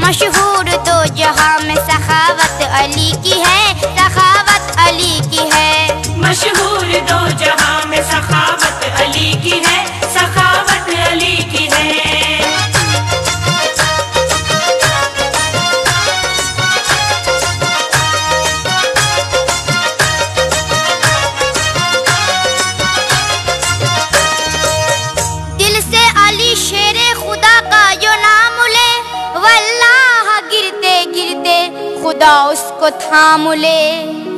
मशहूर दो जहां में सखावत अली की है, सखावत अली की है। मशहूर दो जहां में सखावत अली की है, सखावत अली की है। दिल से अली शेरे खुदा का जो नाम ले, वल्लाह गिरते गिरते खुदा उसको थाम ले।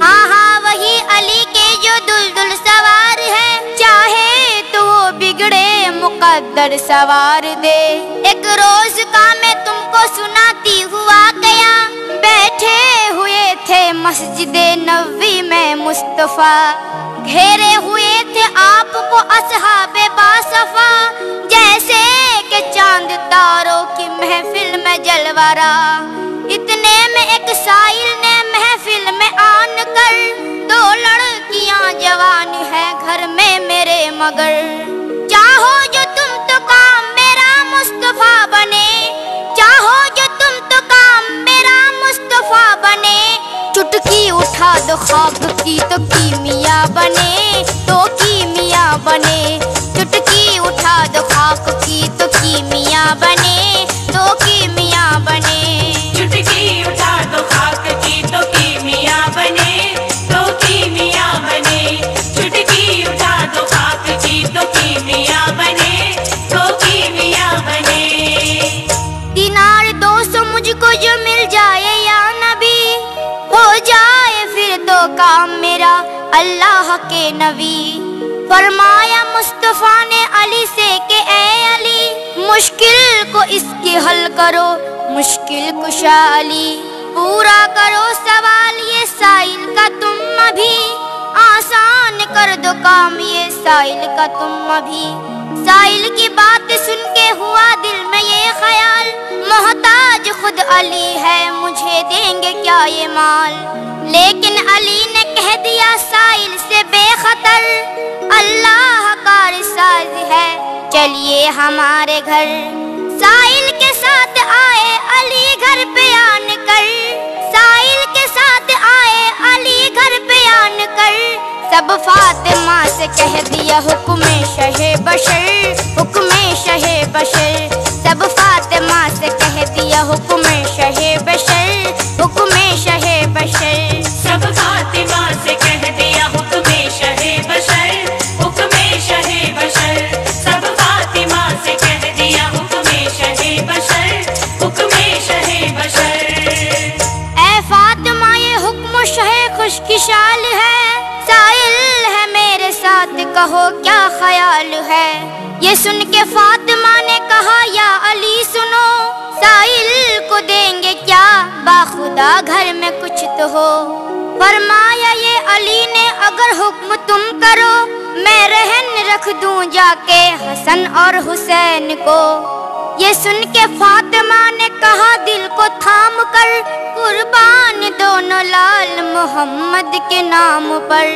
हाँ हाँ वही अली के जो दुलदुल सवार है, चाहे तो वो बिगड़े मुकद्दर सवार दे। एक रोज का मैं तुमको सुनाती हुआ गया, बैठे हुए थे मस्जिदे नबवी में मुस्तफा, घेरे हुए थे आपको असहाबे बासफा, जैसे के चांद तारों की महफिल में जलवारा। इतने में एक साइल ने महफिल में आन कर, दो लड़कियां जवान है घर में मेरे मगर, चाहो जो तुम तो काम मेरा मुस्तफा बने, चाहो जो तुम तो काम मेरा मुस्तफा बने। चुटकी उठा दो खाक की तो कीमिया बने, तो कीमिया बने। चुटकी उठा दो खाक की तो कीमिया बने, तो कीमिया बने। चुटकी उठा दो खाक की तो कीमिया बने, तो कीमिया बने। चुटकी उठा दो खाक की तो कीमिया बने, तो कीमिया बने। दिनार 200 मुझको जो मिल जाए या नबी, हो जाए फिर तो काम मेरा अल्लाह के नबी। फरमाया मुस्तफा ने अली से कि ए अली, मुश्किल को इसकी हल करो, मुश्किल कुशा अली। पूरा करो सवाल ये साइल का तुम अभी, आसान कर दो काम ये साइल का तुम अभी। साइल की बात सुन के हुआ दिल में ये ख्याल, मोहताज खुद अली है मुझे देंगे क्या ये माल। लेकिन अली ने कह दिया साइल से बेखतर, अल्लाह का रिसाज है चलिए हमारे घर। साइल के साथ आए अली घर पे आन कर, साइल के साथ आए अली घर पे आन कर। सब फातिमा से कह दिया हुक्मे शहे बशर, हुक्मे शहे बशर। सब फातिमा से कह दिया हुक्मे शहे बशर, हुक्मे शहे बशर। सब फातिमा से कह दिया हुक्मे शहे बशर, हुक्मे शहे बशर। सब फातिमा से कह दिया हुक्मे शहे बशर, हुक्मे शहे बशर। ऐ फातिमा ये हुक्म शहे खुशकिशाल है, साइल है मेरे साथ कहो क्या ख्याल है। ये सुन के फातिमा ने कहा या अली सुनो, साइल को देंगे क्या बाखुदा घर में कुछ तो हो। फरमाया ये अली ने अगर हुक्म तुम करो, मैं रहन रख दूं जाके हसन और हुसैन को। ये सुन के फातिमा ने कहा दिल को थाम कर, कुर्बान दोनों लाल मोहम्मद के नाम पर।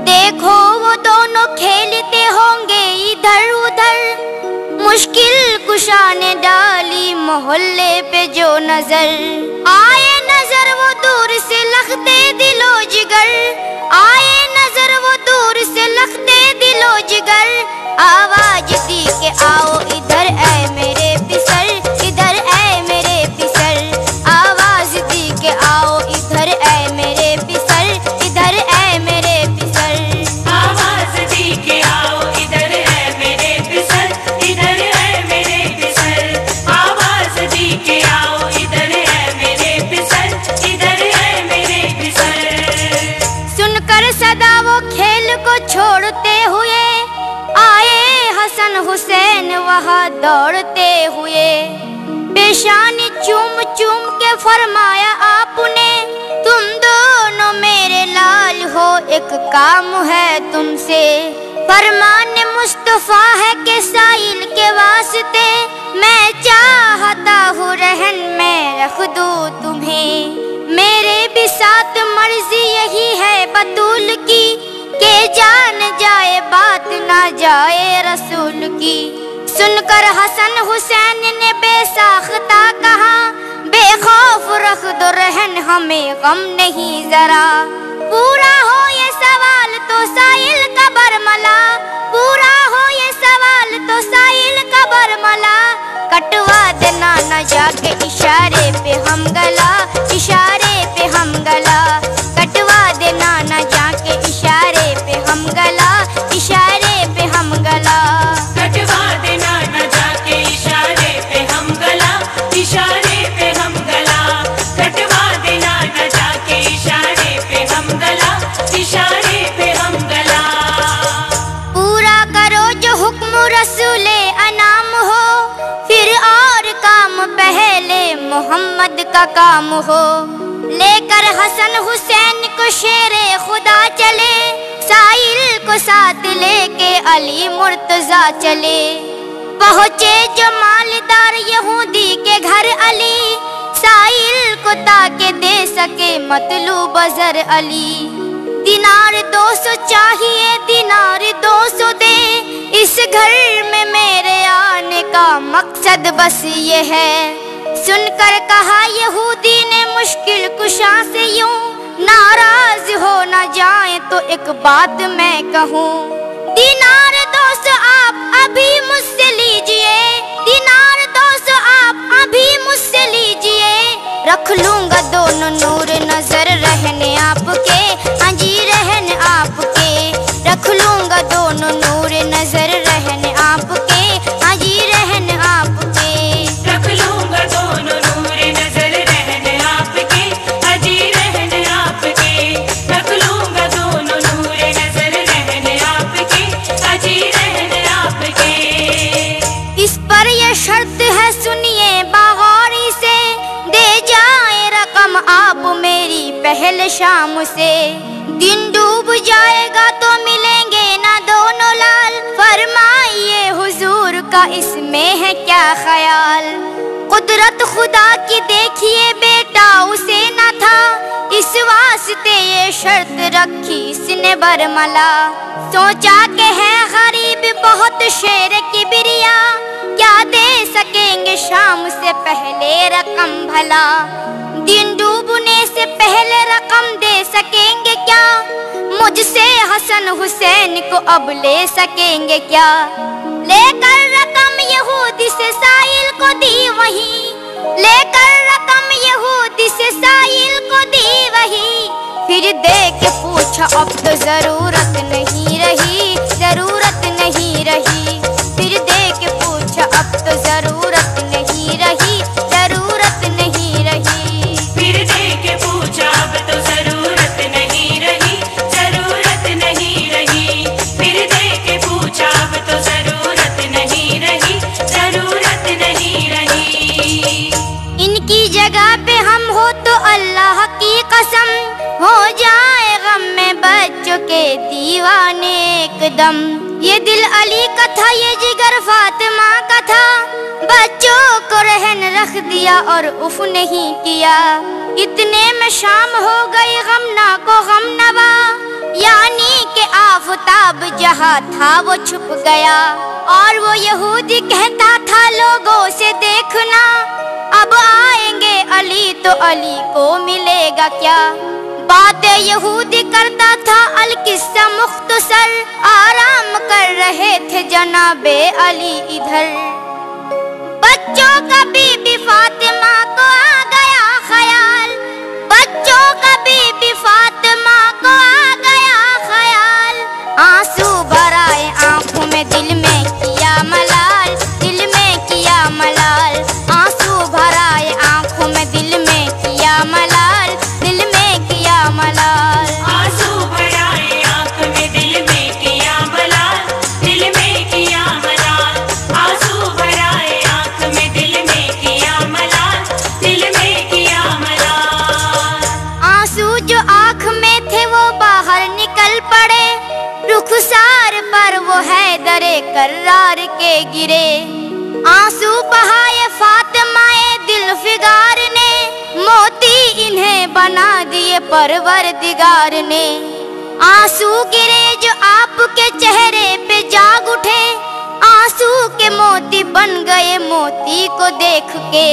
देखो वो दोनों खेलते होंगे इधर उधर, मुश्किल कुशा ने डाली मोहल्ले पे जो नजर। आए नजर वो दूर से लखते दिलो जिगर, आए नजर वो दूर से लखते दिलो जिगर। आवाज दी के आओ इधर ऐ मेरे पिसर, इधर ऐ मेरे पिसर। आवाज दी के आओ इधर ऐ मेरे पिसर, इधर ऐ मेरे पिसर। आवाज दी के आओ इधर है मेरे पिसर, इधर है मेरे पिसर। आवाज दी के आओ इधर है मेरे पिसर, इधर है मेरे पिसर। सुनकर सदा वो खेल को छोड़ते हुए, आए हसन हुसैन वहाँ दौड़ते हुए। पेशानी चूम चूम के फरमाया आपने, तुम दोनों मेरे लाल हो एक काम है तुमसे। फरमान मुस्तफा है कि साइल के वास्ते, मैं चाहता हूँ रहन में रख दूँ तुम्हें। मेरे भी साथ मर्जी यही है बतूल की, के जान जाए बात ना जाए रसूल की। सुनकर हसन हुसैन ने बेसाख्ता कहा, हमें गम नहीं जरा। पूरा हो ये सवाल तो साइल का बरमला, पूरा हो ये सवाल तो साइल का बरमला। कटवा देना न जाके इशारे पे हम गला, इशारे पे हम गला। कटवा देना न जाके इशारे पे हम गला, इशारे पे हम गला। कटवा देना न जाके इशारे पे हम गला, इशारे पे हम गला। कटवा देना न जाके इशारे पे हम गला, इशारे पे हम गला। पूरा करो जो हुक्म रसूले अनाम हो, फिर और काम पहले मोहम्मद का काम हो। लेकर हसन हुसैन को शेरे खुदा चले, साहिल को साथ लेके अली मुर्तजा चले। पहुँचे जो मालदार यहूदी के घर अली, साहिल को ताके दे सके मतलूब अजर अली। दिनार 200 चाहिए, दिनार 200 दे, इस घर में मेरे आने का मकसद बस ये है। सुनकर कहा यहूदी ने मुश्किल कुशा से यूं, नाराज हो न जाए तो एक बात मैं कहूँ। दिनार 200 आप अभी मुझसे लीजिए, दिनार 200 आप अभी मुझसे लीजिए। रख लूंगा दोनों नूर नजर रहने आपके, हाँ जी रहने आपके। रख लूंगा दोनों नूर नजर रहने आपके, हाँ जी रहने आपके। रख लूंगा दोनों नूर नजर रहने आपके, हाँ जी रहने आपके। रख लूंगा दोनों नूर नजर रहने आपके, हाँ जी रहने आपके। इस पर यह शर्त है सुनिए बागौरी से, दे जाए रकम आप मेरी पहले शाम से। दिन डूब जाएगा तो मिलेंगे ना दोनों लाल, फरमाइए हुजूर का इसमें है क्या ख्याल। कुदरत खुदा की देखिए बेटा उसे न था, इस वास्ते ये शर्त रखी इसने बरमला। सोचा के है गरीब बहुत शेर की बिरिया, क्या दे सकेंगे शाम से पहले रकम भला। दिन डूबने से पहले रकम दे सकेंगे क्या, मुझसे हसन हुसैन को अब ले सकेंगे क्या। लेकर रकम यहूदी से साहिल को दी वही, लेकर रकम यहूदी से साहिल को दी वही। फिर दे के पूछा अब तो जरूरत नहीं रही, जरूरत नहीं रही। फिर दे के पूछा अब तो जरूरत नहीं रही, जरूरत नहीं रही। फिर दे के पूछा अब तो जरूरत नहीं रही, जरूरत नहीं रही। फिर दे के पूछा अब तो जरूरत नहीं रही, जरूरत नहीं रही। इनकी जगह पे हम हो तो अल्लाह की कसम, हो जाए गम में बच्चों के दीवाने एकदम। ये दिल अली का था, ये जिगर फातिमा का था, बच्चों को रहन रख दिया और उफ नहीं किया। इतने में शाम हो गई गमना को गम नवा, यानी के आफताब जहाँ था वो छुप गया। और वो यहूदी कहता था लोगों से देखना, अब आएंगे अली तो अली को मिलेगा क्या। बातें यहूदी करता था अल किस्सा मुख्तसर, आराम कर रहे थे जनाबे अली इधर। बच्चों का बीबी फातिमा को आ गया ख्याल, बच्चों का बीबी फातिमा को आ गया ख्याल। आंसू भराए आंखों में दिल में किया मलाल, दिल में किया मलाल। आंसू भराए आंखों में दिल में किया मलाल, दिल में किया मलाल। आंसू भराए आंख में दिल में किया मलाल, दिल में किया मलाल। आंसू भराए आंख में दिल में किया मलाल, दिल में किया मलाल। आंसू जो आंख में थे वो बाहर निकल पड़े, रुखसार पर वो हैदरे कर्रार के गिरे। आंसू बहाए फातिमाए दिल फिगार ने, मोती इन्हें बना दिए परवरदिगार ने। आंसू गिरे जो आपके चेहरे पे जाग उठे, आंसू के मोती बन गए मोती को देख के।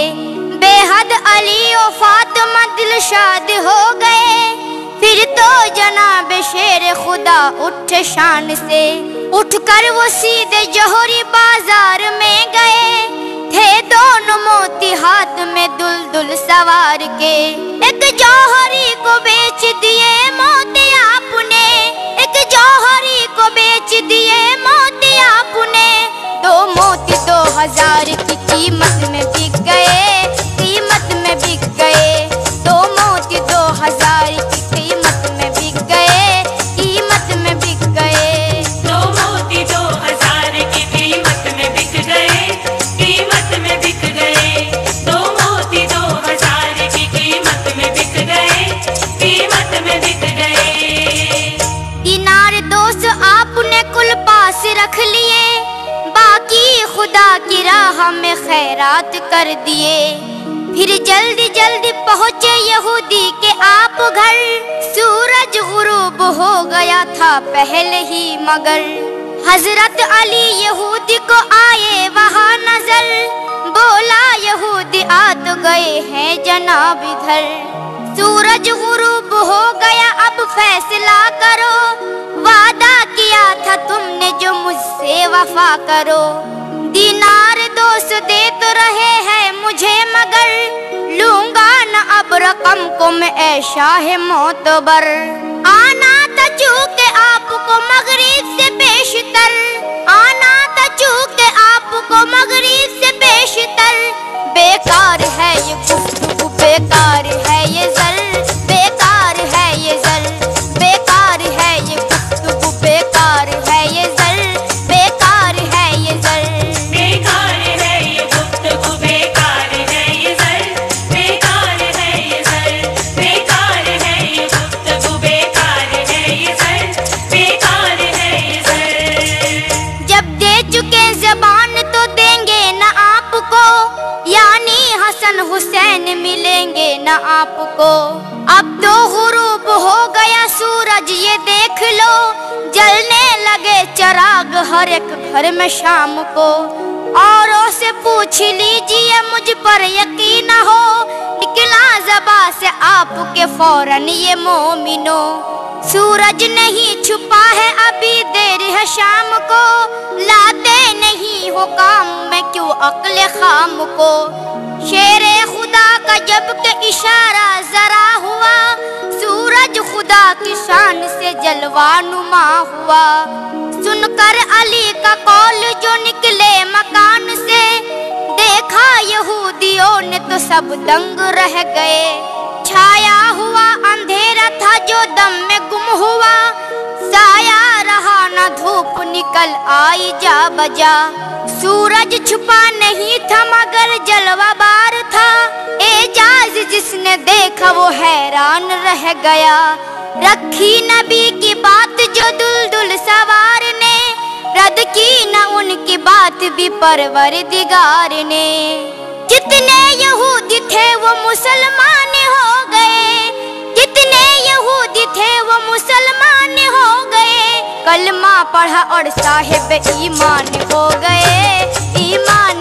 बेहद अली और फातिमा दिलशाद हो गए। फिर तो जनाब शेर खुदा उठे शान से, उठकर वो सीधे जौहरी बाजार में गए। थे दोनों मोती हाथ में दुलदुल सवार के, एक जौहरी को बेच दिए मोती आपने, एक जौहरी को बेच दिए मोती आपने। 2 मोती 2000 की कीमत में बिक गए, कीमत में बिक गए। 2 मोती 2000 की कीमत में बिक गए, कीमत में बिक गए। 2 मोती 2000 की कीमत में बिक गए, कीमत में बिक गए। 2 मोती 2000 की कीमत में बिक गए, कीमत में बिक गए। दीनार 200 आपने कुल पास रख लिए, बाकी खुदा की राह में खैरात कर दिए। फिर जल्दी जल्दी पहुँचे यहूदी के आप घर, सूरज गुरूब हो गया था पहले ही मगर। हजरत अली यहूदी को आए वहाँ नजर, बोला यहूदी आ तो गए हैं जनाब इधर। सूरज गुरूब हो गया अब फैसला करो, वादा किया था तुमने जो मुझसे वफा करो। दीनार 200 दे तो रहे हैं मुझे मगर, लूंगा न अब रकम को मैं ऐ शाह मोतबर। आना था चूके आपको मगरिब से पेशतर, आना था चूके आपको मगरिब से पेशतर। बेकार है ये गुफ्तगू, बेकार है ये जल, बेकार है ये जल, बेकार है ये गुफ्तगू, बेकार है ये जल, बेकार है ये जल। बेकार है ये गुफ्तगू, बेकार है ये जल, बेकार है ये जल, बेकार है ये गुफ्तगू, बेकार है ये जल, बेकार है ये जल। जब दे चुके ज़बान तो देंगे न आपको, यानी हसन हुसैन मिलेंगे न आपको। अब तो गुरूब हो गया सूरज ये देख लो, जलने लगे चिराग हर एक घर में शाम को। औरों से पूछ लीजिए मुझ पर यकीन हो, निकला ज़बा से आपके फौरन ये मोमिनो। सूरज नहीं छुपा है अभी देर है शाम को, लाते नहीं हो काम में क्यों अक्ल खाम को। शेरे खुदा का जब के इशारा जरा हुआ, सूरज खुदा की शान से जलवा नुमा हुआ। सुनकर अली का कौल जो निकले मकान से, देखा यहूदियों ने तो सब दंग रह गए। छाया हुआ अंधेरा था जो दम में गुम हुआ, साया रहा न धूप निकल आई जा बजा। सूरज छुपा नहीं था मगर जलवा बार था, एजाज जिसने देखा वो हैरान रह गया। रखी नबी की बात जो दुलदुल सवार ने, रद्द की न उनकी बात भी परवरदिगार ने। जितने यहूदी थे वो मुसलमान हो गए, जितने यहूदी थे वो मुसलमान हो गए। कलमा पढ़ा और साहिब ईमान हो गए, ईमान